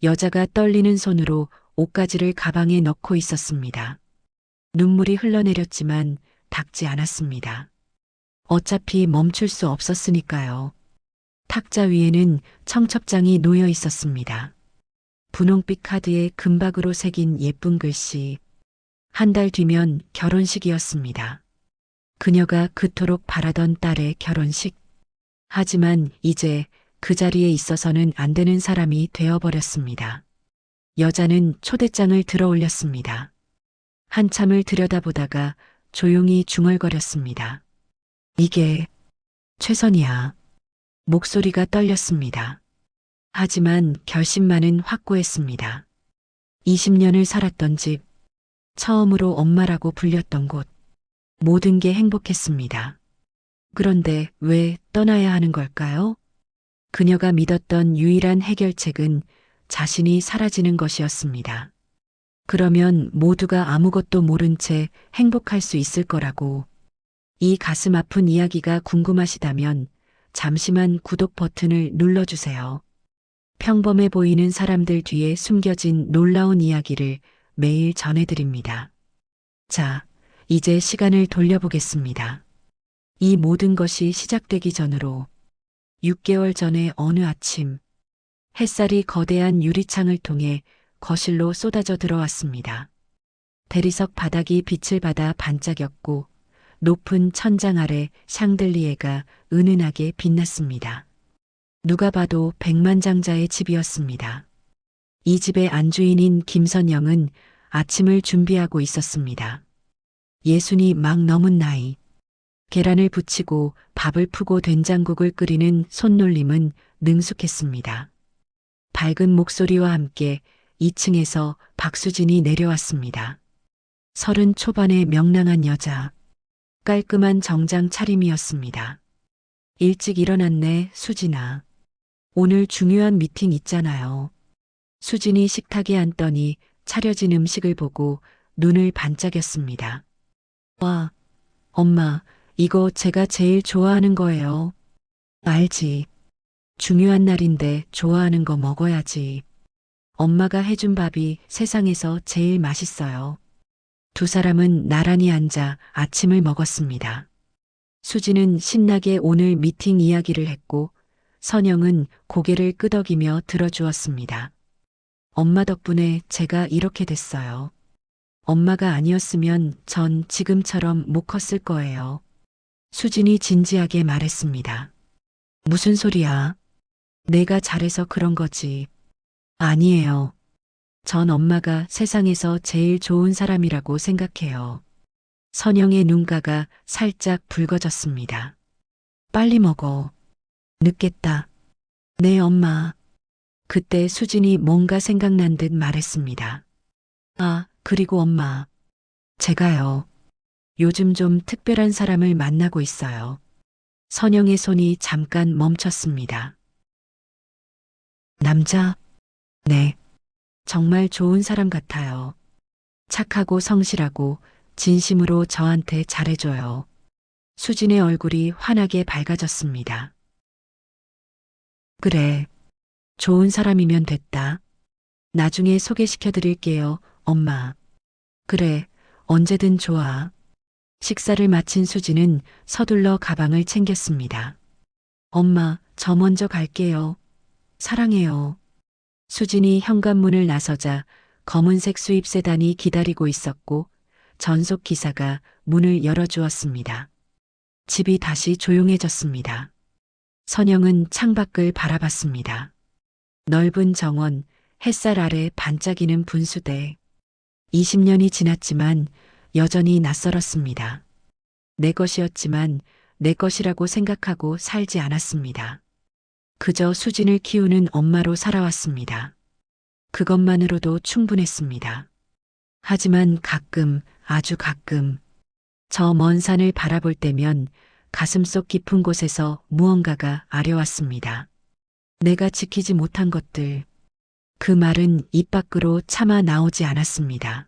여자가 떨리는 손으로 옷가지를 가방에 넣고 있었습니다. 눈물이 흘러내렸지만 닦지 않았습니다. 어차피 멈출 수 없었으니까요. 탁자 위에는 청첩장이 놓여 있었습니다. 분홍빛 카드에 금박으로 새긴 예쁜 글씨. 한 달 뒤면 결혼식이었습니다. 그녀가 그토록 바라던 딸의 결혼식. 하지만 이제 그 자리에 있어서는 안 되는 사람이 되어버렸습니다. 여자는 초대장을 들어 올렸습니다. 한참을 들여다보다가 조용히 중얼거렸습니다. 이게 최선이야. 목소리가 떨렸습니다. 하지만 결심만은 확고했습니다. 20년을 살았던 집, 처음으로 엄마라고 불렸던 곳, 모든 게 행복했습니다. 그런데 왜 떠나야 하는 걸까요? 그녀가 믿었던 유일한 해결책은 자신이 사라지는 것이었습니다. 그러면 모두가 아무것도 모른 채 행복할 수 있을 거라고. 이 가슴 아픈 이야기가 궁금하시다면 잠시만 구독 버튼을 눌러주세요. 평범해 보이는 사람들 뒤에 숨겨진 놀라운 이야기를 매일 전해드립니다. 자, 이제 시간을 돌려보겠습니다. 이 모든 것이 시작되기 전으로 6개월 전의 어느 아침, 햇살이 거대한 유리창을 통해 거실로 쏟아져 들어왔습니다. 대리석 바닥이 빛을 받아 반짝였고 높은 천장 아래 샹들리에가 은은하게 빛났습니다. 누가 봐도 백만장자의 집이었습니다. 이 집의 안주인인 김선영은 아침을 준비하고 있었습니다. 예순이 막 넘은 나이. 계란을 부치고 밥을 푸고 된장국을 끓이는 손놀림은 능숙했습니다. 밝은 목소리와 함께 2층에서 박수진이 내려왔습니다. 30 초반의 명랑한 여자. 깔끔한 정장 차림이었습니다. 일찍 일어났네, 수진아. 오늘 중요한 미팅 있잖아요. 수진이 식탁에 앉더니 차려진 음식을 보고 눈을 반짝였습니다. 와, 엄마, 이거 제가 제일 좋아하는 거예요. 알지. 중요한 날인데 좋아하는 거 먹어야지. 엄마가 해준 밥이 세상에서 제일 맛있어요. 두 사람은 나란히 앉아 아침을 먹었습니다. 수지는 신나게 오늘 미팅 이야기를 했고 선영은 고개를 끄덕이며 들어주었습니다. 엄마 덕분에 제가 이렇게 됐어요. 엄마가 아니었으면 전 지금처럼 못 컸을 거예요. 수진이 진지하게 말했습니다. 무슨 소리야? 내가 잘해서 그런 거지. 아니에요. 전 엄마가 세상에서 제일 좋은 사람이라고 생각해요. 선영의 눈가가 살짝 붉어졌습니다. 빨리 먹어. 늦겠다. 네, 엄마. 그때 수진이 뭔가 생각난 듯 말했습니다. 아, 그리고 엄마. 제가요. 요즘 좀 특별한 사람을 만나고 있어요. 선영의 손이 잠깐 멈췄습니다. 남자? 네. 정말 좋은 사람 같아요. 착하고 성실하고 진심으로 저한테 잘해줘요. 수진의 얼굴이 환하게 밝아졌습니다. 그래. 좋은 사람이면 됐다. 나중에 소개시켜 드릴게요, 엄마. 그래, 언제든 좋아. 식사를 마친 수진은 서둘러 가방을 챙겼습니다. 엄마, 저 먼저 갈게요. 사랑해요. 수진이 현관문을 나서자 검은색 수입 세단이 기다리고 있었고 전속 기사가 문을 열어주었습니다. 집이 다시 조용해졌습니다. 선영은 창밖을 바라봤습니다. 넓은 정원, 햇살 아래 반짝이는 분수대. 20년이 지났지만 여전히 낯설었습니다. 내 것이었지만 내 것이라고 생각하고 살지 않았습니다. 그저 수진을 키우는 엄마로 살아왔습니다. 그것만으로도 충분했습니다. 하지만 가끔, 아주 가끔, 저 먼 산을 바라볼 때면 가슴속 깊은 곳에서 무언가가 아려왔습니다. 내가 지키지 못한 것들. 그 말은 입 밖으로 차마 나오지 않았습니다.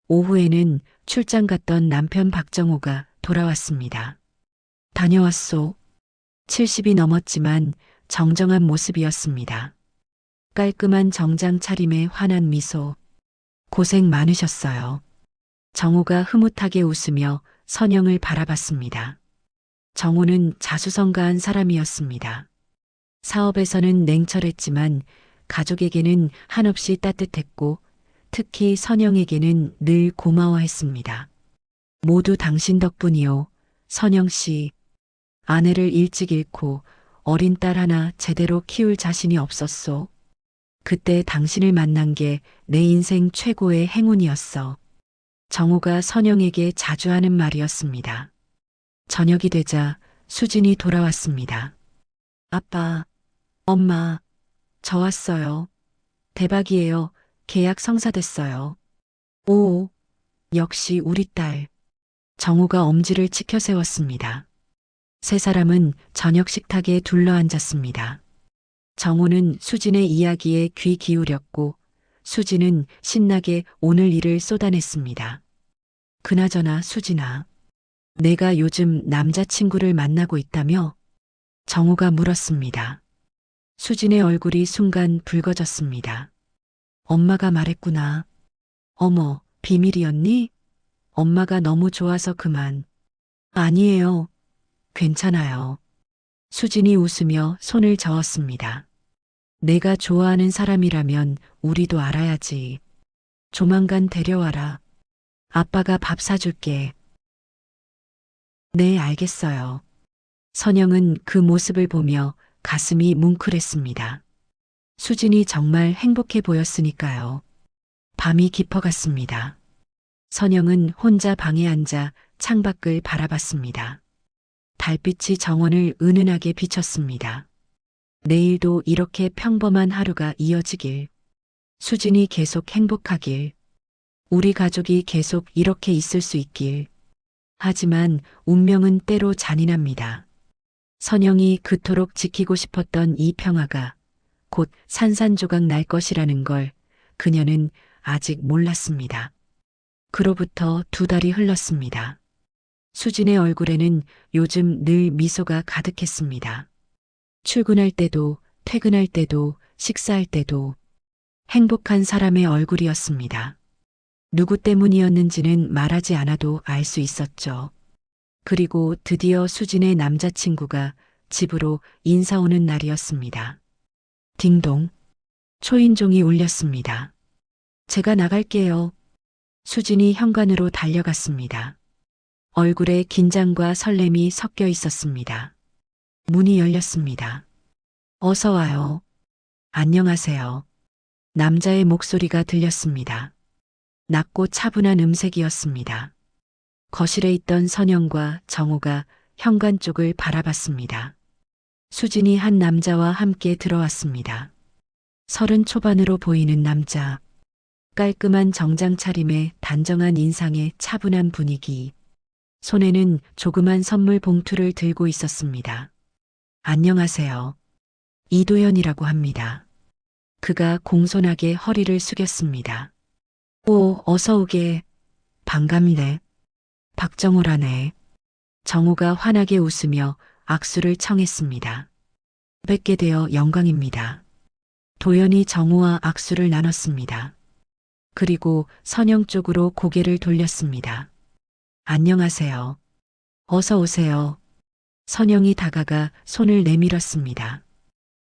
오후에는 출장 갔던 남편 박정호가 돌아왔습니다. 다녀왔소. 70이 넘었지만 정정한 모습이었습니다. 깔끔한 정장 차림에 환한 미소. 고생 많으셨어요. 정호가 흐뭇하게 웃으며 선영을 바라봤습니다. 정호는 자수성가한 사람이었습니다. 사업에서는 냉철했지만 가족에게는 한없이 따뜻했고 특히 선영에게는 늘 고마워했습니다. 모두 당신 덕분이요. 선영 씨. 아내를 일찍 잃고 어린 딸 하나 제대로 키울 자신이 없었소. 그때 당신을 만난 게 내 인생 최고의 행운이었어. 정호가 선영에게 자주 하는 말이었습니다. 저녁이 되자 수진이 돌아왔습니다. 아빠, 엄마, 저 왔어요. 대박이에요. 계약 성사됐어요. 오, 역시 우리 딸. 정호가 엄지를 치켜 세웠습니다. 세 사람은 저녁 식탁에 둘러앉았습니다. 정호는 수진의 이야기에 귀 기울였고 수진은 신나게 오늘 일을 쏟아냈습니다. 그나저나 수진아, 내가 요즘 남자친구를 만나고 있다며? 정호가 물었습니다. 수진의 얼굴이 순간 붉어졌습니다. 엄마가 말했구나. 어머, 비밀이었니? 엄마가 너무 좋아서 그만. 아니에요. 괜찮아요. 수진이 웃으며 손을 저었습니다. 내가 좋아하는 사람이라면 우리도 알아야지. 조만간 데려와라. 아빠가 밥 사줄게. 네, 알겠어요. 선영은 그 모습을 보며 가슴이 뭉클했습니다. 수진이 정말 행복해 보였으니까요. 밤이 깊어갔습니다. 선영은 혼자 방에 앉아 창밖을 바라봤습니다. 달빛이 정원을 은은하게 비쳤습니다. 내일도 이렇게 평범한 하루가 이어지길. 수진이 계속 행복하길. 우리 가족이 계속 이렇게 있을 수 있길. 하지만 운명은 때로 잔인합니다. 선영이 그토록 지키고 싶었던 이 평화가 곧 산산조각 날 것이라는 걸 그녀는 아직 몰랐습니다. 그로부터 2달이 흘렀습니다. 수진의 얼굴에는 요즘 늘 미소가 가득했습니다. 출근할 때도, 퇴근할 때도, 식사할 때도 행복한 사람의 얼굴이었습니다. 누구 때문이었는지는 말하지 않아도 알 수 있었죠. 그리고 드디어 수진의 남자친구가 집으로 인사 오는 날이었습니다. 딩동. 초인종이 울렸습니다. 제가 나갈게요. 수진이 현관으로 달려갔습니다. 얼굴에 긴장과 설렘이 섞여 있었습니다. 문이 열렸습니다. 어서 와요. 안녕하세요. 남자의 목소리가 들렸습니다. 낮고 차분한 음색이었습니다. 거실에 있던 선영과 정호가 현관 쪽을 바라봤습니다. 수진이 한 남자와 함께 들어왔습니다. 30 초반으로 보이는 남자. 깔끔한 정장 차림에 단정한 인상에 차분한 분위기. 손에는 조그만 선물 봉투를 들고 있었습니다. 안녕하세요. 이도현이라고 합니다. 그가 공손하게 허리를 숙였습니다. 오, 어서 오게. 반갑네. 박정호라네. 정호가 환하게 웃으며 악수를 청했습니다. 뵙게 되어 영광입니다. 도연이 정호와 악수를 나눴습니다. 그리고 선영 쪽으로 고개를 돌렸습니다. 안녕하세요. 어서 오세요. 선영이 다가가 손을 내밀었습니다.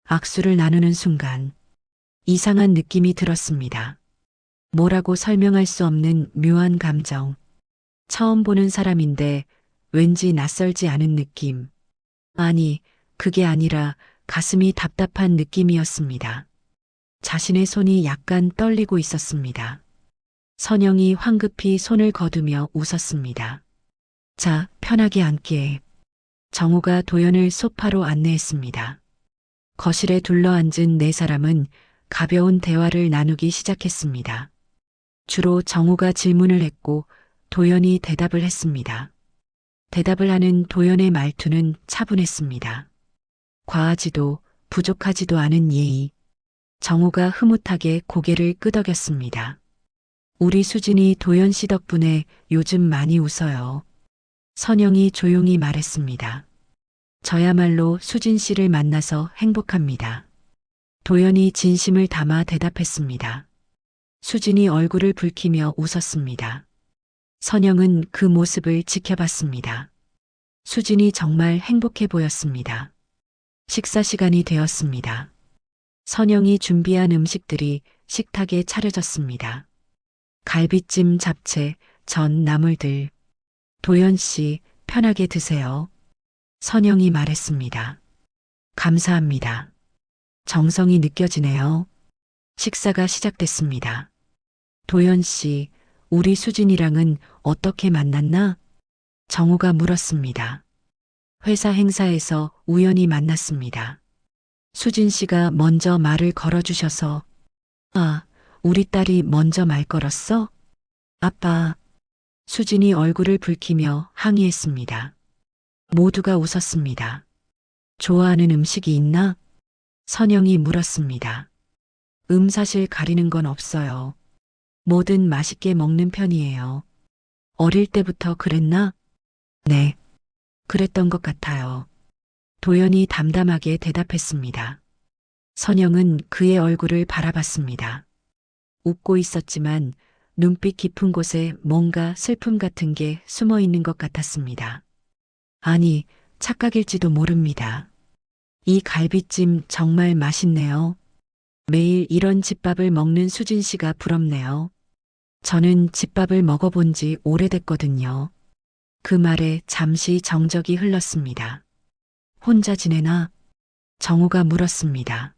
악수를 나누는 순간 이상한 느낌이 들었습니다. 뭐라고 설명할 수 없는 묘한 감정. 처음 보는 사람인데 왠지 낯설지 않은 느낌. 아니, 그게 아니라 가슴이 답답한 느낌이었습니다. 자신의 손이 약간 떨리고 있었습니다. 선영이 황급히 손을 거두며 웃었습니다. 자, 편하게 앉게. 정호가 도연을 소파로 안내했습니다. 거실에 둘러앉은 4사람은 가벼운 대화를 나누기 시작했습니다. 주로 정호가 질문을 했고 도연이 대답을 했습니다. 대답을 하는 도연의 말투는 차분했습니다. 과하지도 부족하지도 않은 예의. 정호가 흐뭇하게 고개를 끄덕였습니다. 우리 수진이 도연 씨 덕분에 요즘 많이 웃어요. 선영이 조용히 말했습니다. 저야말로 수진 씨를 만나서 행복합니다. 도연이 진심을 담아 대답했습니다. 수진이 얼굴을 붉히며 웃었습니다. 선영은 그 모습을 지켜봤습니다. 수진이 정말 행복해 보였습니다. 식사 시간이 되었습니다. 선영이 준비한 음식들이 식탁에 차려졌습니다. 갈비찜, 잡채, 전, 나물들. 도연 씨, 편하게 드세요. 선영이 말했습니다. 감사합니다. 정성이 느껴지네요. 식사가 시작됐습니다. 도연 씨, 우리 수진이랑은 어떻게 만났나? 정우가 물었습니다. 회사 행사에서 우연히 만났습니다. 수진 씨가 먼저 말을 걸어주셔서, 아, 우리 딸이 먼저 말 걸었어? 아빠. 수진이 얼굴을 붉히며 항의했습니다. 모두가 웃었습니다. 좋아하는 음식이 있나? 선영이 물었습니다. 사실 가리는 건 없어요. 뭐든 맛있게 먹는 편이에요. 어릴 때부터 그랬나? 네, 그랬던 것 같아요. 도연이 담담하게 대답했습니다. 선영은 그의 얼굴을 바라봤습니다. 웃고 있었지만 눈빛 깊은 곳에 뭔가 슬픔 같은 게 숨어 있는 것 같았습니다. 아니, 착각일지도 모릅니다. 이 갈비찜 정말 맛있네요. 매일 이런 집밥을 먹는 수진 씨가 부럽네요. 저는 집밥을 먹어본 지 오래됐거든요. 그 말에 잠시 정적이 흘렀습니다. 혼자 지내나? 정우가 물었습니다.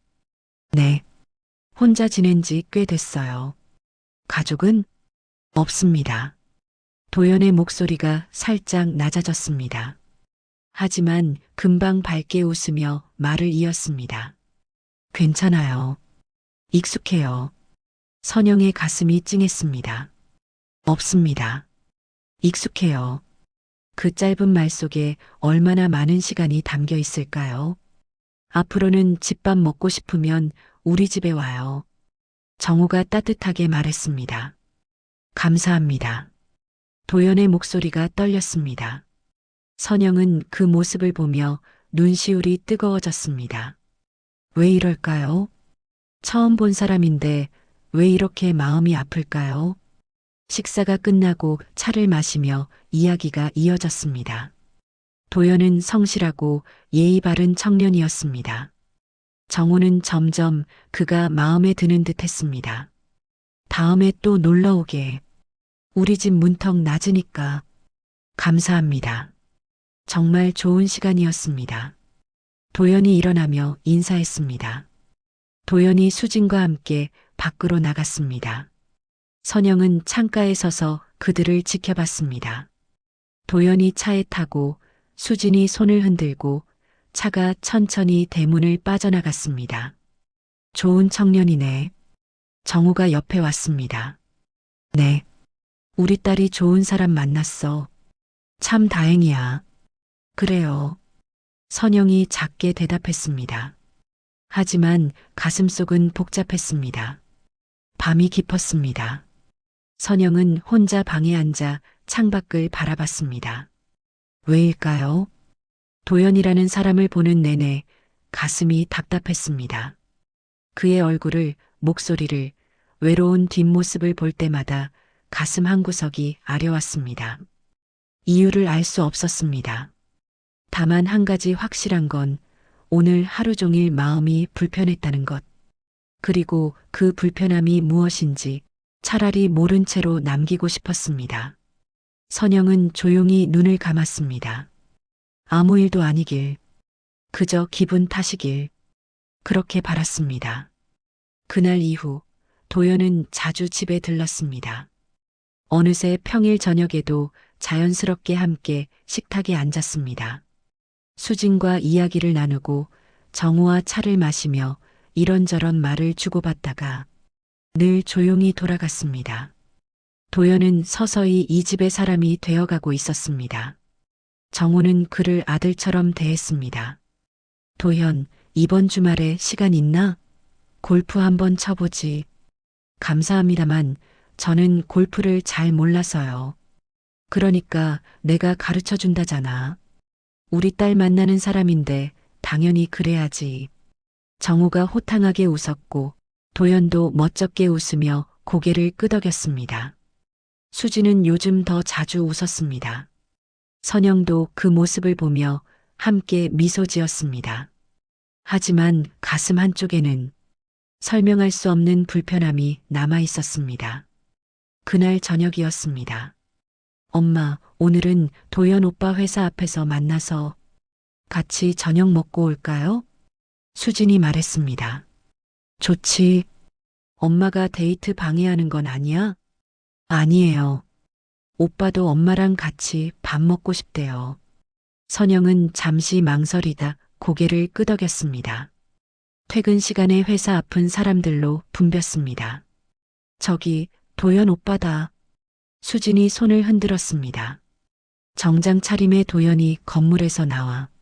네. 혼자 지낸 지 꽤 됐어요. 가족은? 없습니다. 도연의 목소리가 살짝 낮아졌습니다. 하지만 금방 밝게 웃으며 말을 이었습니다. 괜찮아요. 익숙해요. 선영의 가슴이 찡했습니다. 없습니다. 익숙해요. 그 짧은 말 속에 얼마나 많은 시간이 담겨 있을까요? 앞으로는 집밥 먹고 싶으면 우리 집에 와요. 정우가 따뜻하게 말했습니다. 감사합니다. 도연의 목소리가 떨렸습니다. 선영은 그 모습을 보며 눈시울이 뜨거워졌습니다. 왜 이럴까요? 처음 본 사람인데 왜 이렇게 마음이 아플까요? 식사가 끝나고 차를 마시며 이야기가 이어졌습니다. 도연은 성실하고 예의 바른 청년이었습니다. 정우는 점점 그가 마음에 드는 듯 했습니다. 다음에 또 놀러 오게. 우리 집 문턱 낮으니까. 감사합니다. 정말 좋은 시간이었습니다. 도연이 일어나며 인사했습니다. 도연이 수진과 함께 밖으로 나갔습니다. 선영은 창가에 서서 그들을 지켜봤습니다. 도연이 차에 타고 수진이 손을 흔들고 차가 천천히 대문을 빠져나갔습니다. 좋은 청년이네. 정우가 옆에 왔습니다. 네. 우리 딸이 좋은 사람 만났어. 참 다행이야. 그래요. 선영이 작게 대답했습니다. 하지만 가슴속은 복잡했습니다. 밤이 깊었습니다. 선영은 혼자 방에 앉아 창밖을 바라봤습니다. 왜일까요? 도연이라는 사람을 보는 내내 가슴이 답답했습니다. 그의 얼굴을, 목소리를, 외로운 뒷모습을 볼 때마다 가슴 한구석이 아려왔습니다. 이유를 알 수 없었습니다. 다만 한 가지 확실한 건 오늘 하루 종일 마음이 불편했다는 것. 그리고 그 불편함이 무엇인지 차라리 모른 채로 남기고 싶었습니다. 선영은 조용히 눈을 감았습니다. 아무 일도 아니길, 그저 기분 탓이길, 그렇게 바랐습니다. 그날 이후 도연은 자주 집에 들렀습니다. 어느새 평일 저녁에도 자연스럽게 함께 식탁에 앉았습니다. 수진과 이야기를 나누고 정우와 차를 마시며 이런저런 말을 주고받다가 늘 조용히 돌아갔습니다. 도연은 서서히 이 집의 사람이 되어가고 있었습니다. 정우는 그를 아들처럼 대했습니다. 도연, 이번 주말에 시간 있나? 골프 한번 쳐보지. 감사합니다만 저는 골프를 잘 몰라서요. 그러니까 내가 가르쳐 준다잖아. 우리 딸 만나는 사람인데 당연히 그래야지. 정우가 호탕하게 웃었고 도연도 멋쩍게 웃으며 고개를 끄덕였습니다. 수지는 요즘 더 자주 웃었습니다. 선영도 그 모습을 보며 함께 미소 지었습니다. 하지만 가슴 한쪽에는 설명할 수 없는 불편함이 남아 있었습니다. 그날 저녁이었습니다. 엄마, 오늘은 도연 오빠 회사 앞에서 만나서 같이 저녁 먹고 올까요? 수진이 말했습니다. 좋지. 엄마가 데이트 방해하는 건 아니야? 아니에요. 오빠도 엄마랑 같이 밥 먹고 싶대요. 선영은 잠시 망설이다 고개를 끄덕였습니다. 퇴근 시간에 회사 앞은 사람들로 붐볐습니다. 저기, 도연 오빠다. 수진이 손을 흔들었습니다. 정장 차림의 도연이 건물에서 나와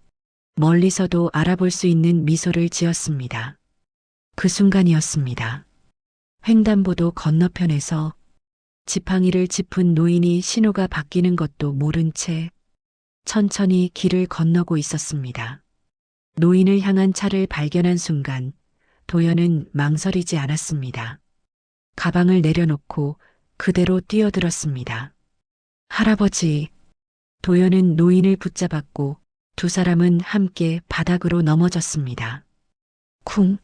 멀리서도 알아볼 수 있는 미소를 지었습니다. 그 순간이었습니다. 횡단보도 건너편에서 지팡이를 짚은 노인이 신호가 바뀌는 것도 모른 채 천천히 길을 건너고 있었습니다. 노인을 향한 차를 발견한 순간 도연은 망설이지 않았습니다. 가방을 내려놓고 그대로 뛰어들었습니다. 할아버지. 도연은 노인을 붙잡았고 두 사람은 함께 바닥으로 넘어졌습니다. 쿵.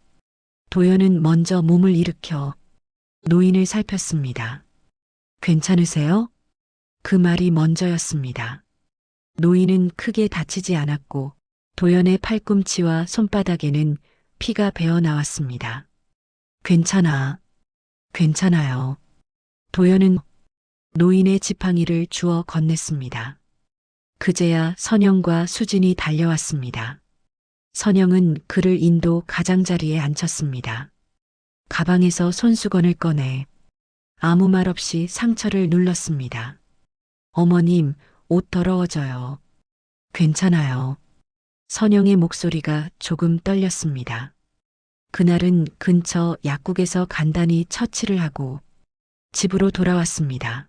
도연은 먼저 몸을 일으켜 노인을 살폈습니다. 괜찮으세요? 그 말이 먼저였습니다. 노인은 크게 다치지 않았고 도연의 팔꿈치와 손바닥에는 피가 배어 나왔습니다. 괜찮아. 괜찮아요. 도연은 노인의 지팡이를 주워 건넸습니다. 그제야 선영과 수진이 달려왔습니다. 선영은 그를 인도 가장자리에 앉혔습니다. 가방에서 손수건을 꺼내 아무 말 없이 상처를 눌렀습니다. 어머님, 옷 더러워져요. 괜찮아요. 선영의 목소리가 조금 떨렸습니다. 그날은 근처 약국에서 간단히 처치를 하고 집으로 돌아왔습니다.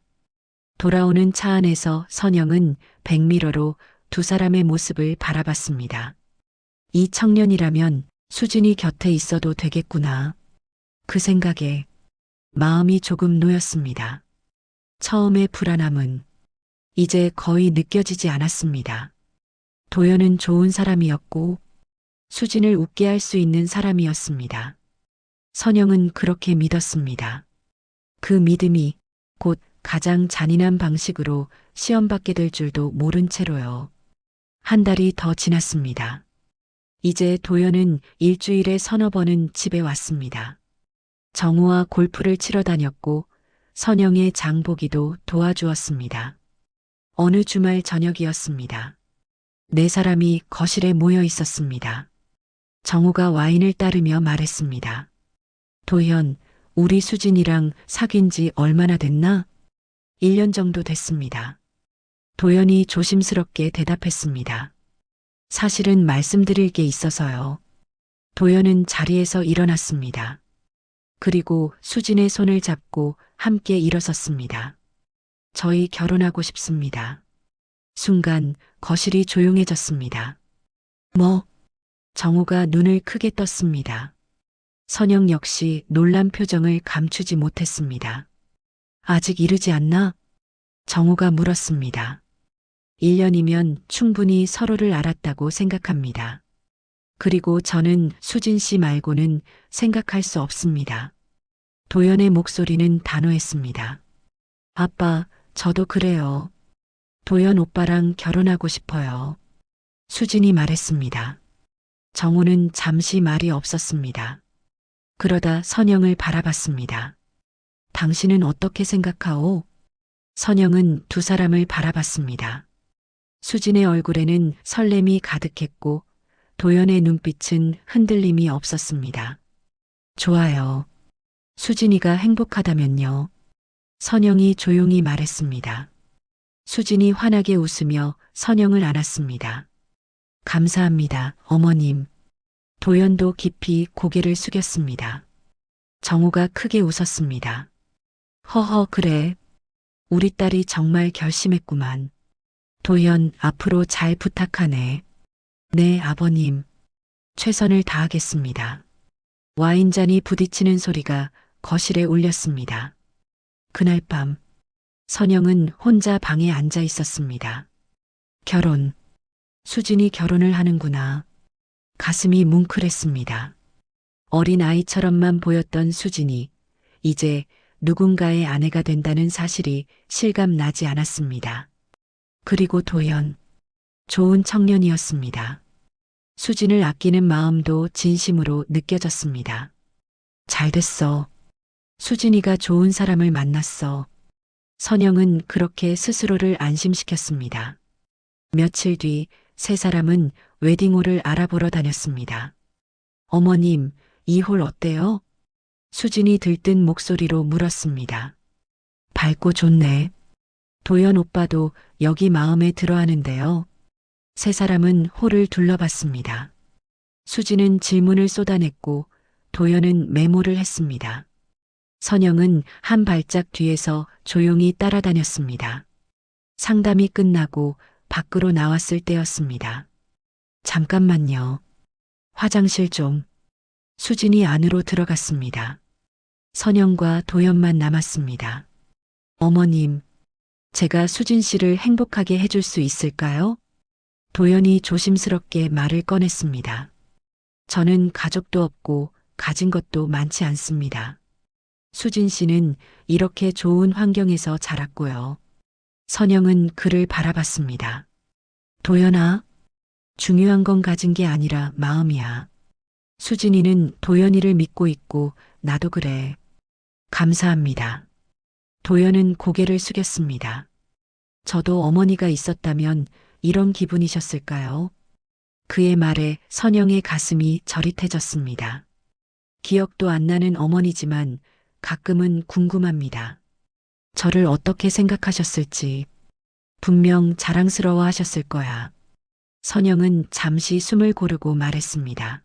돌아오는 차 안에서 선영은 백미러로 두 사람의 모습을 바라봤습니다. 이 청년이라면 수진이 곁에 있어도 되겠구나. 그 생각에 마음이 조금 놓였습니다. 처음의 불안함은 이제 거의 느껴지지 않았습니다. 도연은 좋은 사람이었고 수진을 웃게 할 수 있는 사람이었습니다. 선영은 그렇게 믿었습니다. 그 믿음이 곧 가장 잔인한 방식으로 시험받게 될 줄도 모른 채로요. 한 달이 더 지났습니다. 이제 도연은 일주일에 서너 번은 집에 왔습니다. 정우와 골프를 치러 다녔고 선영의 장보기도 도와주었습니다. 어느 주말 저녁이었습니다. 네 사람이 거실에 모여 있었습니다. 정우가 와인을 따르며 말했습니다. 도현, 우리 수진이랑 사귄 지 얼마나 됐나? 1년 정도 됐습니다. 도연이 조심스럽게 대답했습니다. 사실은 말씀드릴 게 있어서요. 도연은 자리에서 일어났습니다. 그리고 수진의 손을 잡고 함께 일어섰습니다. 저희 결혼하고 싶습니다. 순간 거실이 조용해졌습니다. 뭐? 정우가 눈을 크게 떴습니다. 선영 역시 놀란 표정을 감추지 못했습니다. 아직 이르지 않나? 정우가 물었습니다. 1년이면 충분히 서로를 알았다고 생각합니다. 그리고 저는 수진 씨 말고는 생각할 수 없습니다. 도연의 목소리는 단호했습니다. 아빠, 저도 그래요. 도연 오빠랑 결혼하고 싶어요. 수진이 말했습니다. 정우는 잠시 말이 없었습니다. 그러다 선영을 바라봤습니다. 당신은 어떻게 생각하오? 선영은 두 사람을 바라봤습니다. 수진의 얼굴에는 설렘이 가득했고 도연의 눈빛은 흔들림이 없었습니다. 좋아요. 수진이가 행복하다면요. 선영이 조용히 말했습니다. 수진이 환하게 웃으며 선영을 안았습니다. 감사합니다, 어머님. 도연도 깊이 고개를 숙였습니다. 정우가 크게 웃었습니다. 허허, 그래. 우리 딸이 정말 결심했구만. 도연, 앞으로 잘 부탁하네. 네, 아버님. 최선을 다하겠습니다. 와인잔이 부딪히는 소리가 거실에 울렸습니다. 그날 밤 선영은 혼자 방에 앉아 있었습니다. 결혼. 수진이 결혼을 하는구나. 가슴이 뭉클했습니다. 어린 아이처럼만 보였던 수진이 이제 누군가의 아내가 된다는 사실이 실감 나지 않았습니다. 그리고 도연. 좋은 청년이었습니다. 수진을 아끼는 마음도 진심으로 느껴졌습니다. 잘 됐어. 수진이가 좋은 사람을 만났어. 선영은 그렇게 스스로를 안심시켰습니다. 며칠 뒤 세 사람은 웨딩홀을 알아보러 다녔습니다. 어머님, 이 홀 어때요? 수진이 들뜬 목소리로 물었습니다. 밝고 좋네. 도연 오빠도 여기 마음에 들어 하는데요. 세 사람은 홀을 둘러봤습니다. 수진은 질문을 쏟아냈고 도연은 메모를 했습니다. 선영은 한 발짝 뒤에서 조용히 따라다녔습니다. 상담이 끝나고 밖으로 나왔을 때였습니다. 잠깐만요. 화장실 좀. 수진이 안으로 들어갔습니다. 선영과 도연만 남았습니다. 어머님, 제가 수진 씨를 행복하게 해줄 수 있을까요? 도연이 조심스럽게 말을 꺼냈습니다. 저는 가족도 없고 가진 것도 많지 않습니다. 수진 씨는 이렇게 좋은 환경에서 자랐고요. 선영은 그를 바라봤습니다. 도연아, 중요한 건 가진 게 아니라 마음이야. 수진이는 도연이를 믿고 있고 나도 그래. 감사합니다. 도연은 고개를 숙였습니다. 저도 어머니가 있었다면 이런 기분이셨을까요? 그의 말에 선영의 가슴이 저릿해졌습니다. 기억도 안 나는 어머니지만 가끔은 궁금합니다. 저를 어떻게 생각하셨을지. 분명 자랑스러워 하셨을 거야. 선영은 잠시 숨을 고르고 말했습니다.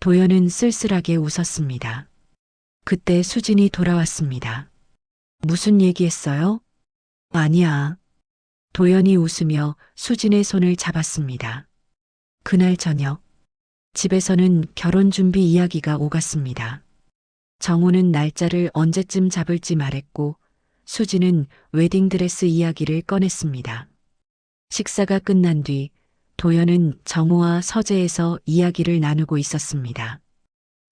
도연은 쓸쓸하게 웃었습니다. 그때 수진이 돌아왔습니다. 무슨 얘기했어요? 아니야. 도연이 웃으며 수진의 손을 잡았습니다. 그날 저녁, 집에서는 결혼 준비 이야기가 오갔습니다. 정우는 날짜를 언제쯤 잡을지 말했고, 수진은 웨딩드레스 이야기를 꺼냈습니다. 식사가 끝난 뒤 도연은 정우와 서재에서 이야기를 나누고 있었습니다.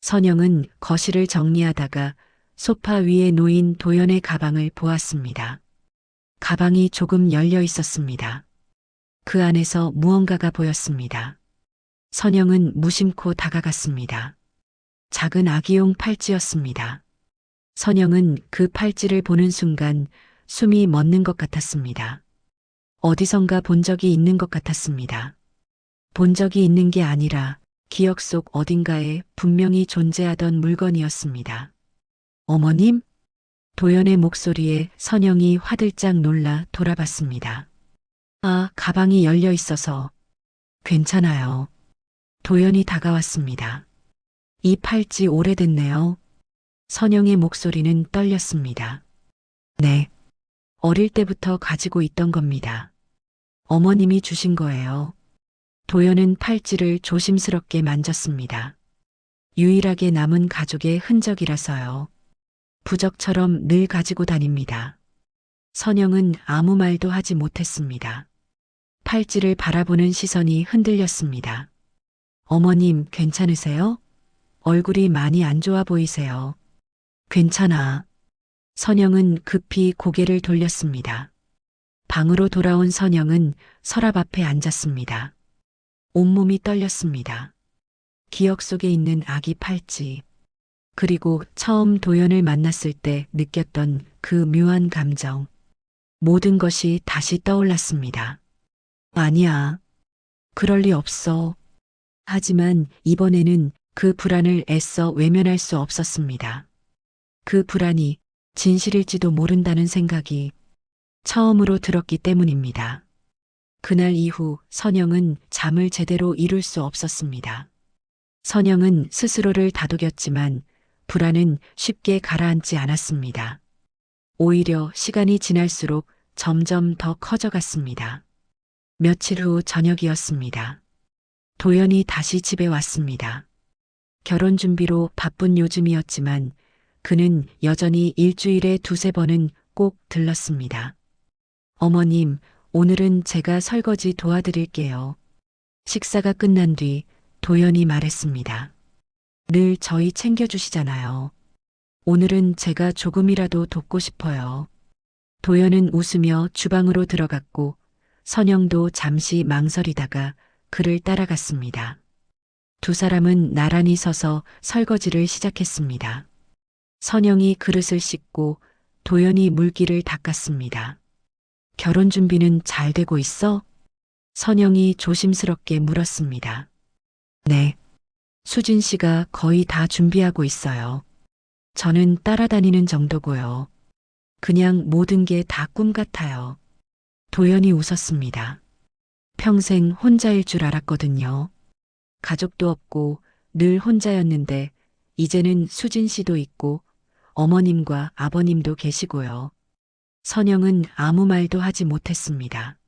선영은 거실을 정리하다가 소파 위에 놓인 도연의 가방을 보았습니다. 가방이 조금 열려 있었습니다. 그 안에서 무언가가 보였습니다. 선영은 무심코 다가갔습니다. 작은 아기용 팔찌였습니다. 선영은 그 팔찌를 보는 순간 숨이 멎는 것 같았습니다. 어디선가 본 적이 있는 것 같았습니다. 본 적이 있는 게 아니라 기억 속 어딘가에 분명히 존재하던 물건이었습니다. 어머님? 도연의 목소리에 선영이 화들짝 놀라 돌아봤습니다. 아, 가방이 열려 있어서. 괜찮아요. 도연이 다가왔습니다. 이 팔찌 오래됐네요. 선영의 목소리는 떨렸습니다. 네. 어릴 때부터 가지고 있던 겁니다. 어머님이 주신 거예요. 도연은 팔찌를 조심스럽게 만졌습니다. 유일하게 남은 가족의 흔적이라서요. 부적처럼 늘 가지고 다닙니다. 선영은 아무 말도 하지 못했습니다. 팔찌를 바라보는 시선이 흔들렸습니다. 어머님, 괜찮으세요? 얼굴이 많이 안 좋아 보이세요. 괜찮아. 선영은 급히 고개를 돌렸습니다. 방으로 돌아온 선영은 서랍 앞에 앉았습니다. 온몸이 떨렸습니다. 기억 속에 있는 아기 팔찌, 그리고 처음 도연을 만났을 때 느꼈던 그 묘한 감정, 모든 것이 다시 떠올랐습니다. 아니야. 그럴 리 없어. 하지만 이번에는 그 불안을 애써 외면할 수 없었습니다. 그 불안이 진실일지도 모른다는 생각이 처음으로 들었기 때문입니다. 그날 이후 선영은 잠을 제대로 이룰 수 없었습니다. 선영은 스스로를 다독였지만 불안은 쉽게 가라앉지 않았습니다. 오히려 시간이 지날수록 점점 더 커져갔습니다. 며칠 후 저녁이었습니다. 도연이 다시 집에 왔습니다. 결혼 준비로 바쁜 요즘이었지만 그는 여전히 일주일에 두세 번은 꼭 들렀습니다. 어머님, 오늘은 제가 설거지 도와드릴게요. 식사가 끝난 뒤 도연이 말했습니다. 늘 저희 챙겨주시잖아요. 오늘은 제가 조금이라도 돕고 싶어요. 도연은 웃으며 주방으로 들어갔고 선영도 잠시 망설이다가 그를 따라갔습니다. 두 사람은 나란히 서서 설거지를 시작했습니다. 선영이 그릇을 씻고 도연이 물기를 닦았습니다. 결혼 준비는 잘 되고 있어? 선영이 조심스럽게 물었습니다. 네. 수진 씨가 거의 다 준비하고 있어요. 저는 따라다니는 정도고요. 그냥 모든 게 다 꿈 같아요. 도연이 웃었습니다. 평생 혼자일 줄 알았거든요. 가족도 없고 늘 혼자였는데 이제는 수진 씨도 있고 어머님과 아버님도 계시고요. 선영은 아무 말도 하지 못했습니다.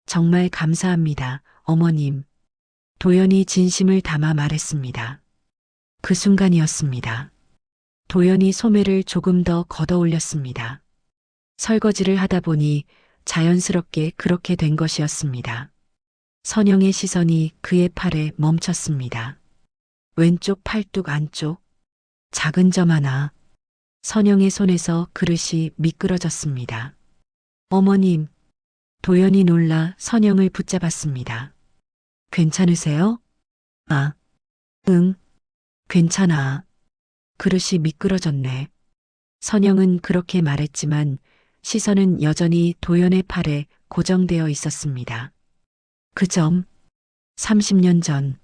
정말 감사합니다, 어머님. 도연이 진심을 담아 말했습니다. 그 순간이었습니다. 도연이 소매를 조금 더 걷어 올렸습니다. 설거지를 하다 보니 자연스럽게 그렇게 된 것이었습니다. 선영의 시선이 그의 팔에 멈췄습니다. 왼쪽 팔뚝 안쪽, 작은 점 하나. 선영의 손에서 그릇이 미끄러졌습니다. 어머님, 도연이 놀라 선영을 붙잡았습니다. 괜찮으세요? 아, 응, 괜찮아. 그릇이 미끄러졌네. 선영은 그렇게 말했지만 시선은 여전히 도연의 팔에 고정되어 있었습니다. 그 점, 30년 전,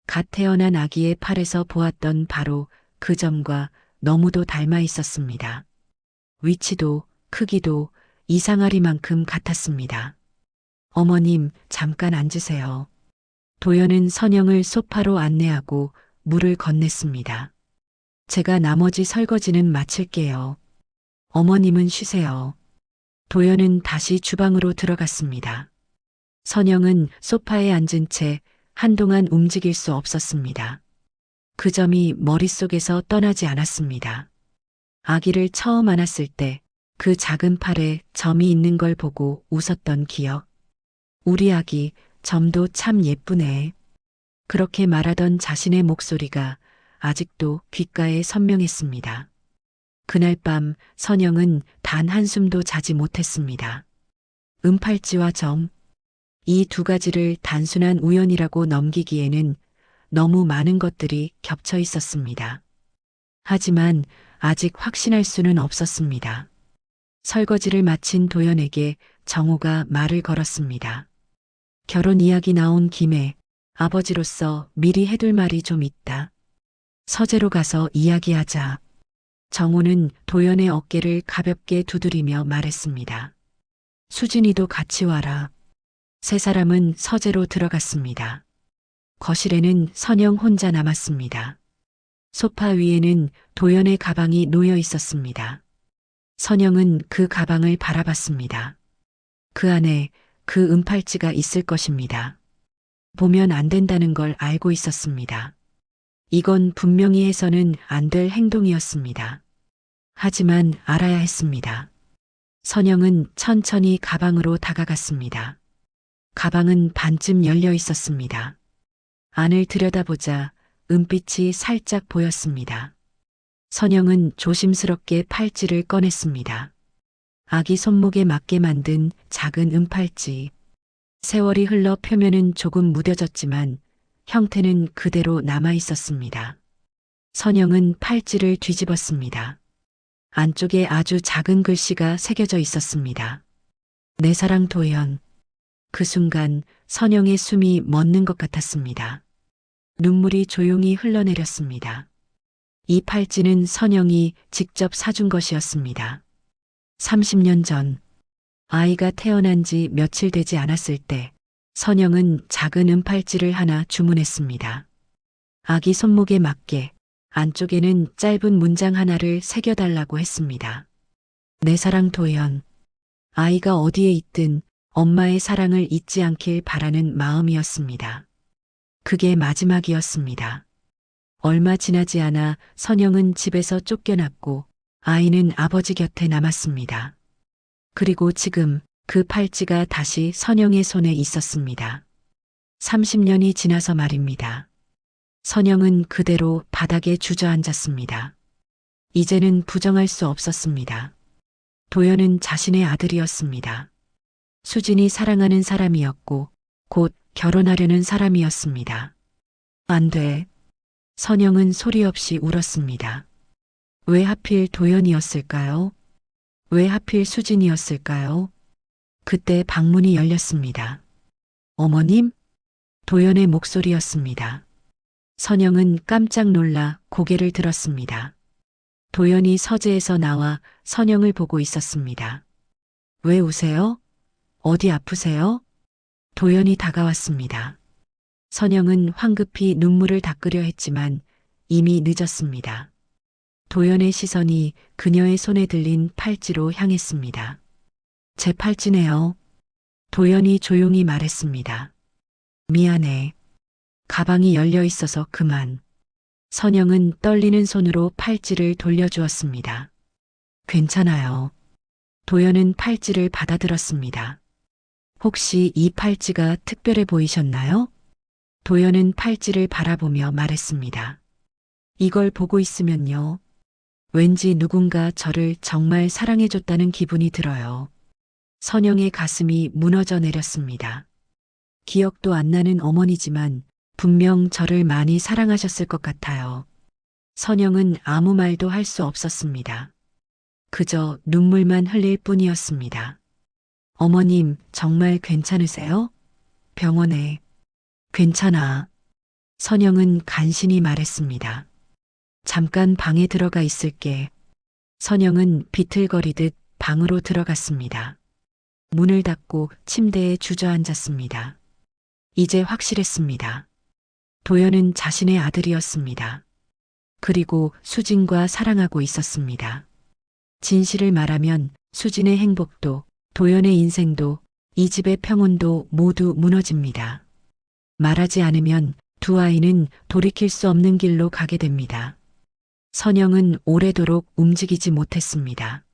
갓 태어난 아기의 팔에서 보았던 바로 그 점과 너무도 닮아 있었습니다. 위치도 크기도 이상하리만큼 같았습니다. 어머님, 잠깐 앉으세요. 도연은 선영을 소파로 안내하고 물을 건넸습니다. 제가 나머지 설거지는 마칠게요. 어머님은 쉬세요. 도연은 다시 주방으로 들어갔습니다. 선영은 소파에 앉은 채 한동안 움직일 수 없었습니다. 그 점이 머릿속에서 떠나지 않았습니다. 아기를 처음 안았을 때 그 작은 팔에 점이 있는 걸 보고 웃었던 기억. 우리 아기 점도 참 예쁘네. 그렇게 말하던 자신의 목소리가 아직도 귓가에 선명했습니다. 그날 밤 선영은 단 한숨도 자지 못했습니다. 은팔찌와 점, 이 두 가지를 단순한 우연이라고 넘기기에는 너무 많은 것들이 겹쳐 있었습니다. 하지만 아직 확신할 수는 없었습니다. 설거지를 마친 도연에게 정호가 말을 걸었습니다. 결혼 이야기 나온 김에 아버지로서 미리 해둘 말이 좀 있다. 서재로 가서 이야기하자. 정호는 도연의 어깨를 가볍게 두드리며 말했습니다. 수진이도 같이 와라. 세 사람은 서재로 들어갔습니다. 거실에는 선영 혼자 남았습니다. 소파 위에는 도연의 가방이 놓여 있었습니다. 선영은 그 가방을 바라봤습니다. 그 안에 그 은팔찌가 있을 것입니다. 보면 안 된다는 걸 알고 있었습니다. 이건 분명히 해서는 안 될 행동이었습니다. 하지만 알아야 했습니다. 선영은 천천히 가방으로 다가갔습니다. 가방은 반쯤 열려 있었습니다. 안을 들여다보자 은빛이 살짝 보였습니다. 선영은 조심스럽게 팔찌를 꺼냈습니다. 아기 손목에 맞게 만든 작은 은팔찌. 세월이 흘러 표면은 조금 무뎌졌지만 형태는 그대로 남아 있었습니다. 선영은 팔찌를 뒤집었습니다. 안쪽에 아주 작은 글씨가 새겨져 있었습니다. 내 사랑 도연. 그 순간 선영의 숨이 멎는 것 같았습니다. 눈물이 조용히 흘러내렸습니다. 이 팔찌는 선영이 직접 사준 것이었습니다. 30년 전 아이가 태어난 지 며칠 되지 않았을 때 선영은 작은 은팔찌를 하나 주문했습니다. 아기 손목에 맞게 안쪽에는 짧은 문장 하나를 새겨달라고 했습니다. 내 사랑 도연. 아이가 어디에 있든 엄마의 사랑을 잊지 않길 바라는 마음이었습니다. 그게 마지막이었습니다. 얼마 지나지 않아 선영은 집에서 쫓겨났고 아이는 아버지 곁에 남았습니다. 그리고 지금 그 팔찌가 다시 선영의 손에 있었습니다. 30년이 지나서 말입니다. 선영은 그대로 바닥에 주저앉았습니다. 이제는 부정할 수 없었습니다. 도연은 자신의 아들이었습니다. 수진이 사랑하는 사람이었고 곧 결혼하려는 사람이었습니다. 안 돼. 선영은 소리 없이 울었습니다. 왜 하필 도연이었을까요? 왜 하필 수진이었을까요? 그때 방문이 열렸습니다. 어머님? 도연의 목소리였습니다. 선영은 깜짝 놀라 고개를 들었습니다. 도연이 서재에서 나와 선영을 보고 있었습니다. 왜 우세요? 어디 아프세요? 도연이 다가왔습니다. 선영은 황급히 눈물을 닦으려 했지만 이미 늦었습니다. 도연의 시선이 그녀의 손에 들린 팔찌로 향했습니다. 제 팔찌네요. 도연이 조용히 말했습니다. 미안해. 가방이 열려 있어서 그만. 선영은 떨리는 손으로 팔찌를 돌려주었습니다. 괜찮아요. 도연은 팔찌를 받아들었습니다. 혹시 이 팔찌가 특별해 보이셨나요? 도연은 팔찌를 바라보며 말했습니다. 이걸 보고 있으면요. 왠지 누군가 저를 정말 사랑해줬다는 기분이 들어요. 선영의 가슴이 무너져 내렸습니다. 기억도 안 나는 어머니지만 분명 저를 많이 사랑하셨을 것 같아요. 선영은 아무 말도 할 수 없었습니다. 그저 눈물만 흘릴 뿐이었습니다. 어머님, 정말 괜찮으세요? 병원에. 괜찮아. 선영은 간신히 말했습니다. 잠깐 방에 들어가 있을게. 선영은 비틀거리듯 방으로 들어갔습니다. 문을 닫고 침대에 주저앉았습니다. 이제 확실했습니다. 도연은 자신의 아들이었습니다. 그리고 수진과 사랑하고 있었습니다. 진실을 말하면 수진의 행복도 도연의 인생도 이 집의 평온도 모두 무너집니다. 말하지 않으면 두 아이는 돌이킬 수 없는 길로 가게 됩니다. 선영은 오래도록 움직이지 못했습니다.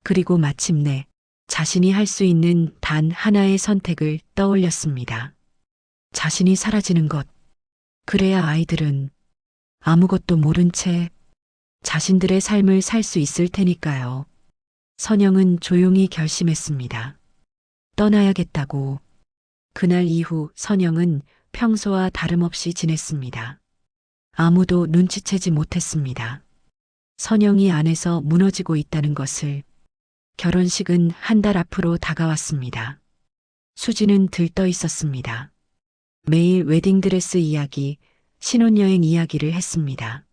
그리고 마침내 자신이 할 수 있는 단 하나의 선택을 떠올렸습니다. 자신이 사라지는 것. 그래야 아이들은 아무것도 모른 채 자신들의 삶을 살 수 있을 테니까요. 선영은 조용히 결심했습니다. 떠나야겠다고. 그날 이후 선영은 평소와 다름없이 지냈습니다. 아무도 눈치채지 못했습니다. 선영이 안에서 무너지고 있다는 것을. 결혼식은 한 달 앞으로 다가왔습니다. 수지는 들떠 있었습니다. 매일 웨딩드레스 이야기, 신혼여행 이야기를 했습니다.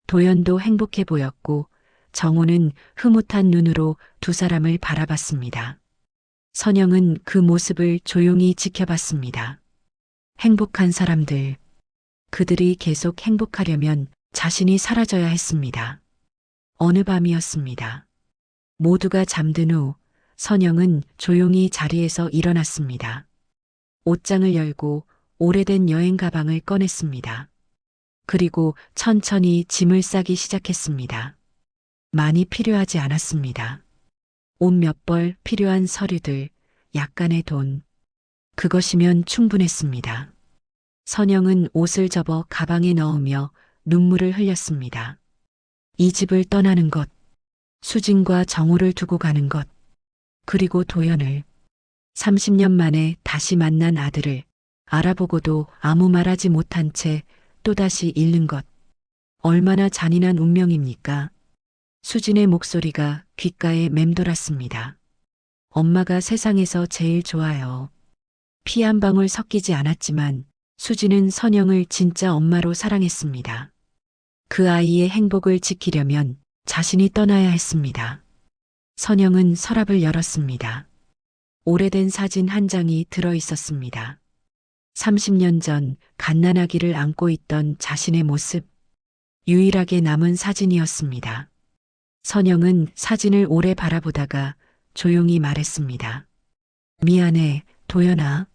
도연도 행복해 보였고 정호는 흐뭇한 눈으로 두 사람을 바라봤습니다. 선영은 그 모습을 조용히 지켜봤습니다. 행복한 사람들, 그들이 계속 행복하려면 자신이 사라져야 했습니다. 어느 밤이었습니다. 모두가 잠든 후 선영은 조용히 자리에서 일어났습니다. 옷장을 열고 오래된 여행 가방을 꺼냈습니다. 그리고 천천히 짐을 싸기 시작했습니다. 많이 필요하지 않았습니다. 옷 몇 벌, 필요한 서류들, 약간의 돈. 그것이면 충분했습니다. 선영은 옷을 접어 가방에 넣으며 눈물을 흘렸습니다. 이 집을 떠나는 것, 수진과 정호를 두고 가는 것, 그리고 도연을 30년 만에 다시 만난 아들을 알아보고도 아무 말하지 못한 채 또다시 잃는 것. 얼마나 잔인한 운명입니까? 수진의 목소리가 귓가에 맴돌았습니다. 엄마가 세상에서 제일 좋아요. 피 한 방울 섞이지 않았지만 수진은 선영을 진짜 엄마로 사랑했습니다. 그 아이의 행복을 지키려면 자신이 떠나야 했습니다. 선영은 서랍을 열었습니다. 오래된 사진 한 장이 들어 있었습니다. 30년 전 갓난아기를 안고 있던 자신의 모습, 유일하게 남은 사진이었습니다. 선영은 사진을 오래 바라보다가 조용히 말했습니다. 미안해, 도연아.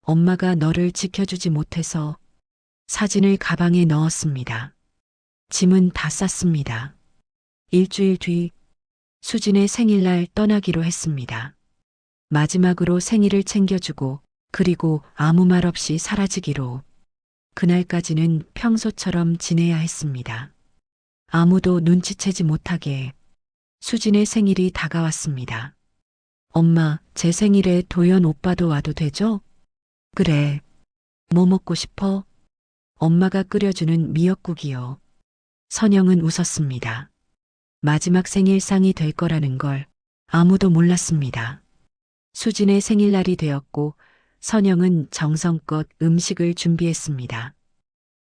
엄마가 너를 지켜주지 못해서 사진을 가방에 넣었습니다. 짐은 다 쌌습니다. 일주일 뒤 수진의 생일날 떠나기로 했습니다. 마지막으로 생일을 챙겨주고 그리고 아무 말 없이 사라지기로. 그날까지는 평소처럼 지내야 했습니다. 아무도 눈치채지 못하게. 수진의 생일이 다가왔습니다. 엄마, 제 생일에 도연 오빠도 와도 되죠? 그래. 뭐 먹고 싶어? 엄마가 끓여주는 미역국이요. 선영은 웃었습니다. 마지막 생일상이 될 거라는 걸 아무도 몰랐습니다. 수진의 생일날이 되었고 선영은 정성껏 음식을 준비했습니다.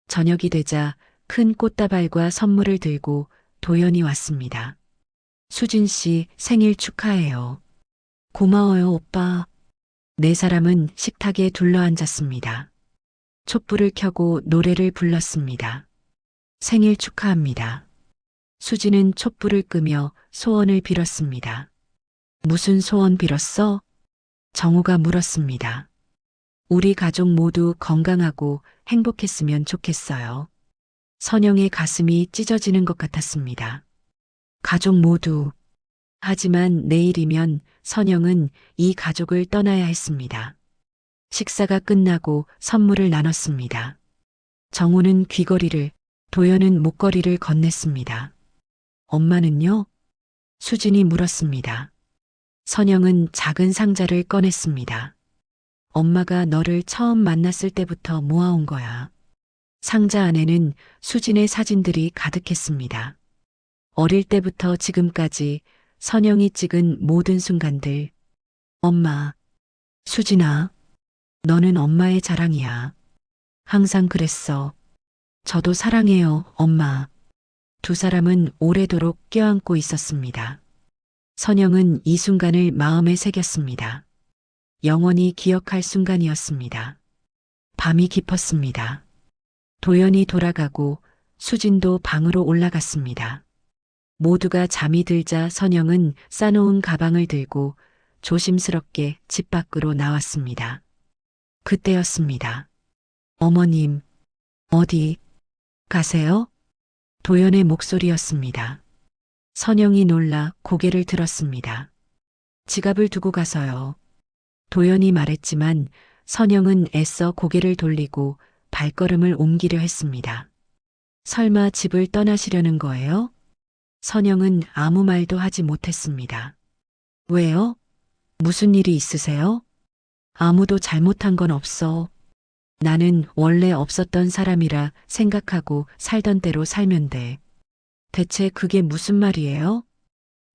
저녁이 되자 큰 꽃다발과 선물을 들고 도연이 왔습니다. 수진 씨 생일 축하해요. 고마워요, 오빠. 네 사람은 식탁에 둘러앉았습니다. 촛불을 켜고 노래를 불렀습니다. 생일 축하합니다. 수진은 촛불을 끄며 소원을 빌었습니다. 무슨 소원 빌었어? 정우가 물었습니다. 우리 가족 모두 건강하고 행복했으면 좋겠어요. 선영의 가슴이 찢어지는 것 같았습니다. 가족 모두. 하지만 내일이면 선영은 이 가족을 떠나야 했습니다. 식사가 끝나고 선물을 나눴습니다. 정우는 귀걸이를, 도연은 목걸이를 건넸습니다. 엄마는요? 수진이 물었습니다. 선영은 작은 상자를 꺼냈습니다. 엄마가 너를 처음 만났을 때부터 모아온 거야. 상자 안에는 수진의 사진들이 가득했습니다. 어릴 때부터 지금까지 선영이 찍은 모든 순간들. 엄마, 수진아, 너는 엄마의 자랑이야. 항상 그랬어. 저도 사랑해요, 엄마. 두 사람은 오래도록 껴안고 있었습니다. 선영은 이 순간을 마음에 새겼습니다. 영원히 기억할 순간이었습니다. 밤이 깊었습니다. 도연이 돌아가고 수진도 방으로 올라갔습니다. 모두가 잠이 들자 선영은 싸놓은 가방을 들고 조심스럽게 집 밖으로 나왔습니다. 그때였습니다. 어머님, 어디 가세요? 도연의 목소리였습니다. 선영이 놀라 고개를 들었습니다. 지갑을 두고 가서요. 도연이 말했지만 선영은 애써 고개를 돌리고 발걸음을 옮기려 했습니다. 설마 집을 떠나시려는 거예요? 선영은 아무 말도 하지 못했습니다. 왜요? 무슨 일이 있으세요? 아무도 잘못한 건 없어. 나는 원래 없었던 사람이라 생각하고 살던 대로 살면 돼. 대체 그게 무슨 말이에요?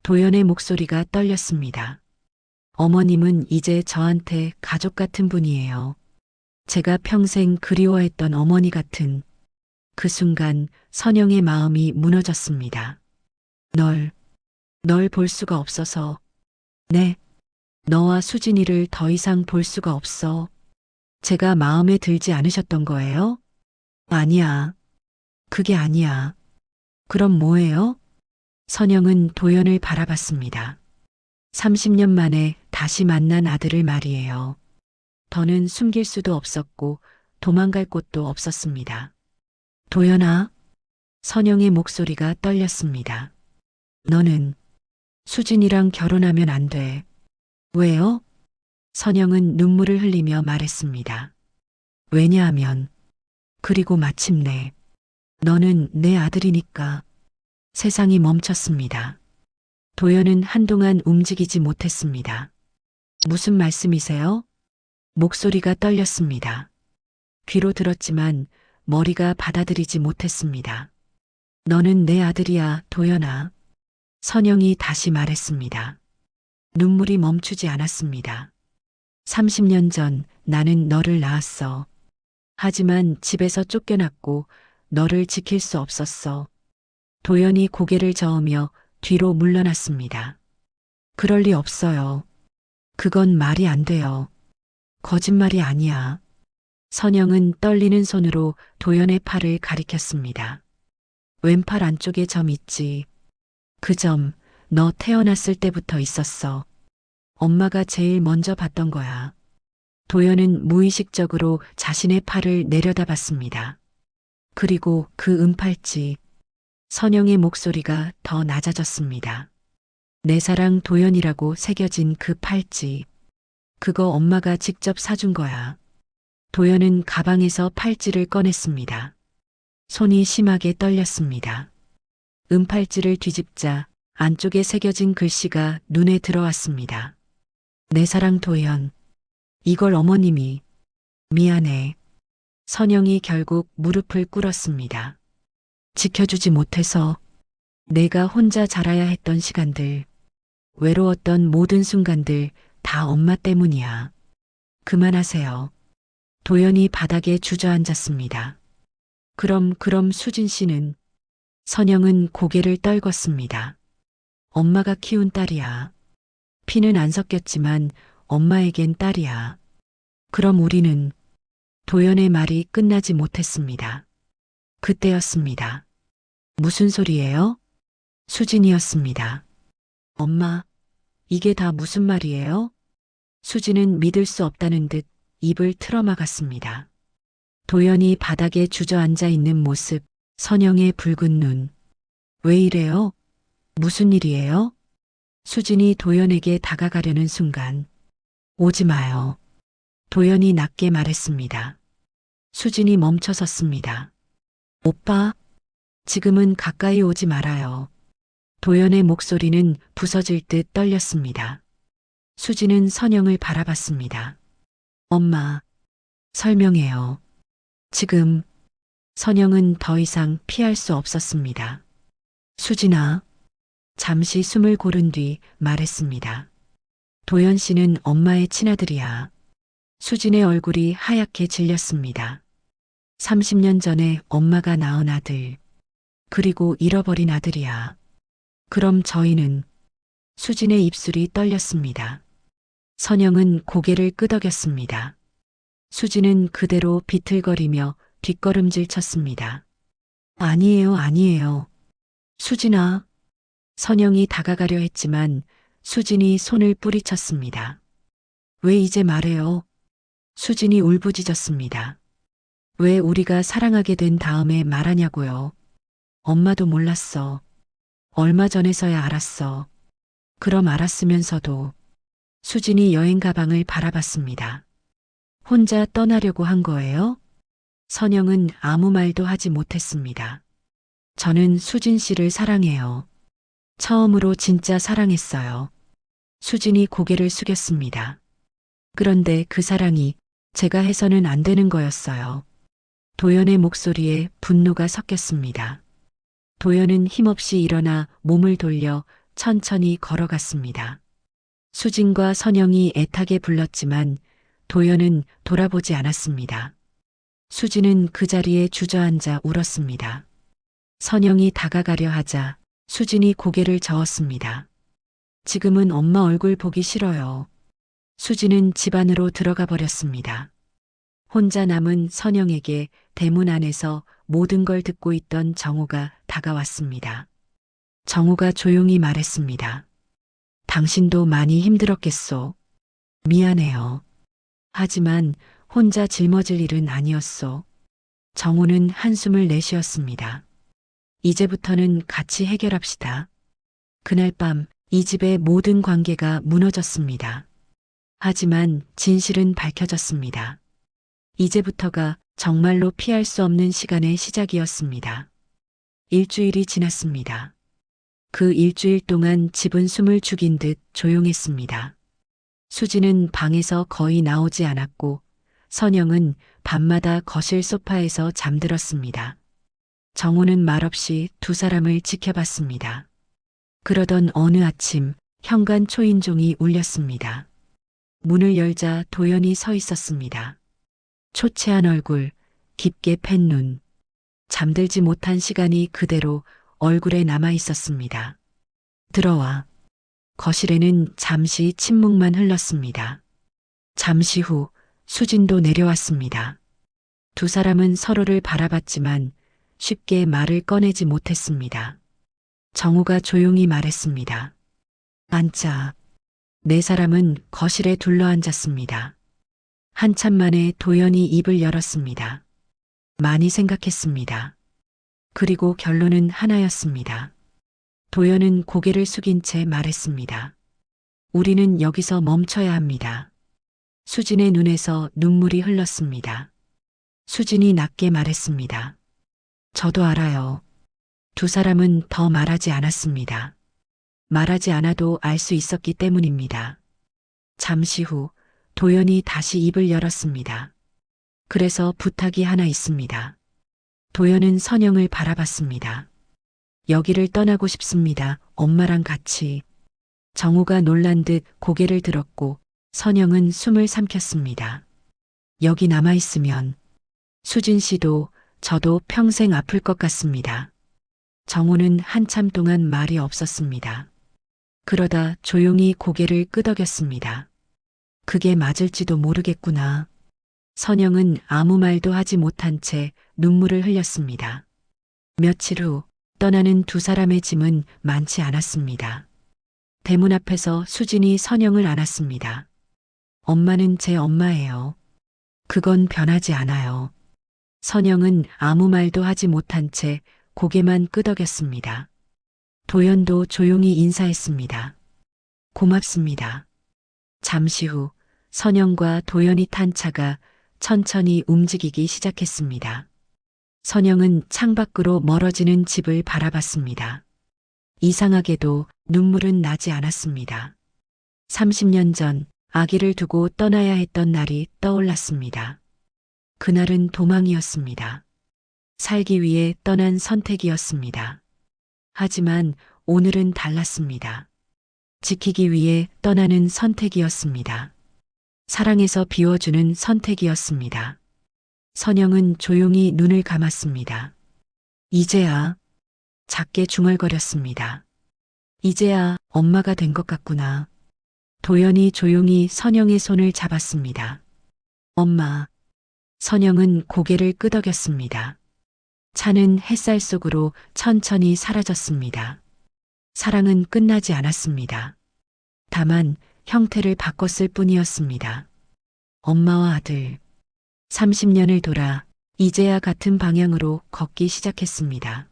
도연의 목소리가 떨렸습니다. 어머님은 이제 저한테 가족 같은 분이에요. 제가 평생 그리워했던 어머니 같은. 그 순간 선영의 마음이 무너졌습니다. 널 볼 수가 없어서. 네, 너와 수진이를 더 이상 볼 수가 없어. 제가 마음에 들지 않으셨던 거예요? 아니야. 그게 아니야. 그럼 뭐예요? 선영은 도연을 바라봤습니다. 30년 만에 다시 만난 아들을 말이에요. 더는 숨길 수도 없었고 도망갈 곳도 없었습니다. 도연아, 선영의 목소리가 떨렸습니다. 너는 수진이랑 결혼하면 안 돼. 왜요? 선영은 눈물을 흘리며 말했습니다. 왜냐하면, 그리고 마침내, 너는 내 아들이니까. 세상이 멈췄습니다. 도연은 한동안 움직이지 못했습니다. 무슨 말씀이세요? 목소리가 떨렸습니다. 귀로 들었지만 머리가 받아들이지 못했습니다. 너는 내 아들이야, 도연아. 선영이 다시 말했습니다. 눈물이 멈추지 않았습니다. 30년 전 나는 너를 낳았어. 하지만 집에서 쫓겨났고 너를 지킬 수 없었어. 도연이 고개를 저으며 뒤로 물러났습니다. 그럴 리 없어요. 그건 말이 안 돼요. 거짓말이 아니야. 선영은 떨리는 손으로 도연의 팔을 가리켰습니다. 왼팔 안쪽에 점 있지. 그 점, 너 태어났을 때부터 있었어. 엄마가 제일 먼저 봤던 거야. 도연은 무의식적으로 자신의 팔을 내려다봤습니다. 그리고 그 은팔찌. 선영의 목소리가 더 낮아졌습니다. 내 사랑 도연이라고 새겨진 그 팔찌. 그거 엄마가 직접 사준 거야. 도연은 가방에서 팔찌를 꺼냈습니다. 손이 심하게 떨렸습니다. 은팔찌를 뒤집자 안쪽에 새겨진 글씨가 눈에 들어왔습니다. 내 사랑 도연. 이걸 어머님이. 미안해. 선영이 결국 무릎을 꿇었습니다. 지켜주지 못해서 내가 혼자 자라야 했던 시간들, 외로웠던 모든 순간들 다 엄마 때문이야. 그만하세요. 도연이 바닥에 주저앉았습니다. 그럼 수진 씨는? 선영은 고개를 떨궜습니다. 엄마가 키운 딸이야. 피는 안 섞였지만 엄마에겐 딸이야. 그럼 우리는? 도연의 말이 끝나지 못했습니다. 그때였습니다. 무슨 소리예요? 수진이었습니다. 엄마, 이게 다 무슨 말이에요? 수진은 믿을 수 없다는 듯 입을 틀어막았습니다. 도연이 바닥에 주저앉아 있는 모습, 선영의 붉은 눈. 왜 이래요? 무슨 일이에요? 수진이 도연에게 다가가려는 순간, 오지 마요. 도연이 낮게 말했습니다. 수진이 멈춰섰습니다. 오빠, 지금은 가까이 오지 말아요. 도연의 목소리는 부서질 듯 떨렸습니다. 수진은 선영을 바라봤습니다. 엄마, 설명해요. 지금 선영은 더 이상 피할 수 없었습니다. 수진아, 잠시 숨을 고른 뒤 말했습니다. 도연 씨는 엄마의 친아들이야. 수진의 얼굴이 하얗게 질렸습니다. 30년 전에 엄마가 낳은 아들, 그리고 잃어버린 아들이야. 그럼 저희는? 수진의 입술이 떨렸습니다. 선영은 고개를 끄덕였습니다. 수진은 그대로 비틀거리며 뒷걸음질 쳤습니다. 아니에요, 아니에요. 수진아. 선영이 다가가려 했지만 수진이 손을 뿌리쳤습니다. 왜 이제 말해요? 수진이 울부짖었습니다. 왜 우리가 사랑하게 된 다음에 말하냐고요. 엄마도 몰랐어. 얼마 전에서야 알았어. 그럼 알았으면서도. 수진이 여행 가방을 바라봤습니다. 혼자 떠나려고 한 거예요? 선영은 아무 말도 하지 못했습니다. 저는 수진 씨를 사랑해요. 처음으로 진짜 사랑했어요. 수진이 고개를 숙였습니다. 그런데 그 사랑이 제가 해서는 안 되는 거였어요. 도연의 목소리에 분노가 섞였습니다. 도연은 힘없이 일어나 몸을 돌려 천천히 걸어갔습니다. 수진과 선영이 애타게 불렀지만 도연은 돌아보지 않았습니다. 수진은 그 자리에 주저앉아 울었습니다. 선영이 다가가려 하자 수진이 고개를 저었습니다. 지금은 엄마 얼굴 보기 싫어요. 수진은 집 안으로 들어가 버렸습니다. 혼자 남은 선영에게 대문 안에서 모든 걸 듣고 있던 정우가 다가왔습니다. 정우가 조용히 말했습니다. 당신도 많이 힘들었겠소. 미안해요. 하지만 혼자 짊어질 일은 아니었소. 정우는 한숨을 내쉬었습니다. 이제부터는 같이 해결합시다. 그날 밤 이 집의 모든 관계가 무너졌습니다. 하지만 진실은 밝혀졌습니다. 이제부터가 정말로 피할 수 없는 시간의 시작이었습니다. 일주일이 지났습니다. 그 일주일 동안 집은 숨을 죽인 듯 조용했습니다. 수지는 방에서 거의 나오지 않았고 선영은 밤마다 거실 소파에서 잠들었습니다. 정우는 말없이 두 사람을 지켜봤습니다. 그러던 어느 아침 현관 초인종이 울렸습니다. 문을 열자 도연이 서 있었습니다. 초췌한 얼굴, 깊게 팬 눈, 잠들지 못한 시간이 그대로 얼굴에 남아 있었습니다. 들어와. 거실에는 잠시 침묵만 흘렀습니다. 잠시 후 수진도 내려왔습니다. 두 사람은 서로를 바라봤지만 쉽게 말을 꺼내지 못했습니다. 정우가 조용히 말했습니다. 앉자. 네 사람은 거실에 둘러앉았습니다. 한참 만에 도연이 입을 열었습니다. 많이 생각했습니다. 그리고 결론은 하나였습니다. 도연은 고개를 숙인 채 말했습니다. 우리는 여기서 멈춰야 합니다. 수진의 눈에서 눈물이 흘렀습니다. 수진이 낮게 말했습니다. 저도 알아요. 두 사람은 더 말하지 않았습니다. 말하지 않아도 알 수 있었기 때문입니다. 잠시 후 도연이 다시 입을 열었습니다. 그래서 부탁이 하나 있습니다. 도연은 선영을 바라봤습니다. 여기를 떠나고 싶습니다. 엄마랑 같이. 정우가 놀란 듯 고개를 들었고 선영은 숨을 삼켰습니다. 여기 남아있으면 수진 씨도 저도 평생 아플 것 같습니다. 정우는 한참 동안 말이 없었습니다. 그러다 조용히 고개를 끄덕였습니다. 그게 맞을지도 모르겠구나. 선영은 아무 말도 하지 못한 채 눈물을 흘렸습니다. 며칠 후 떠나는 두 사람의 짐은 많지 않았습니다. 대문 앞에서 수진이 선영을 안았습니다. 엄마는 제 엄마예요. 그건 변하지 않아요. 선영은 아무 말도 하지 못한 채 고개만 끄덕였습니다. 도연도 조용히 인사했습니다. 고맙습니다. 잠시 후 선영과 도연이 탄 차가 천천히 움직이기 시작했습니다. 선영은 창밖으로 멀어지는 집을 바라봤습니다. 이상하게도 눈물은 나지 않았습니다. 30년 전 아기를 두고 떠나야 했던 날이 떠올랐습니다. 그날은 도망이었습니다. 살기 위해 떠난 선택이었습니다. 하지만 오늘은 달랐습니다. 지키기 위해 떠나는 선택이었습니다. 사랑에서 비워주는 선택이었습니다. 선영은 조용히 눈을 감았습니다. 이제야 작게 중얼거렸습니다. 이제야 엄마가 된 것 같구나. 도연이 조용히 선영의 손을 잡았습니다. 엄마. 선영은 고개를 끄덕였습니다. 차는 햇살 속으로 천천히 사라졌습니다. 사랑은 끝나지 않았습니다. 다만 형태를 바꿨을 뿐이었습니다. 엄마와 아들. 30년을 돌아 이제야 같은 방향으로 걷기 시작했습니다.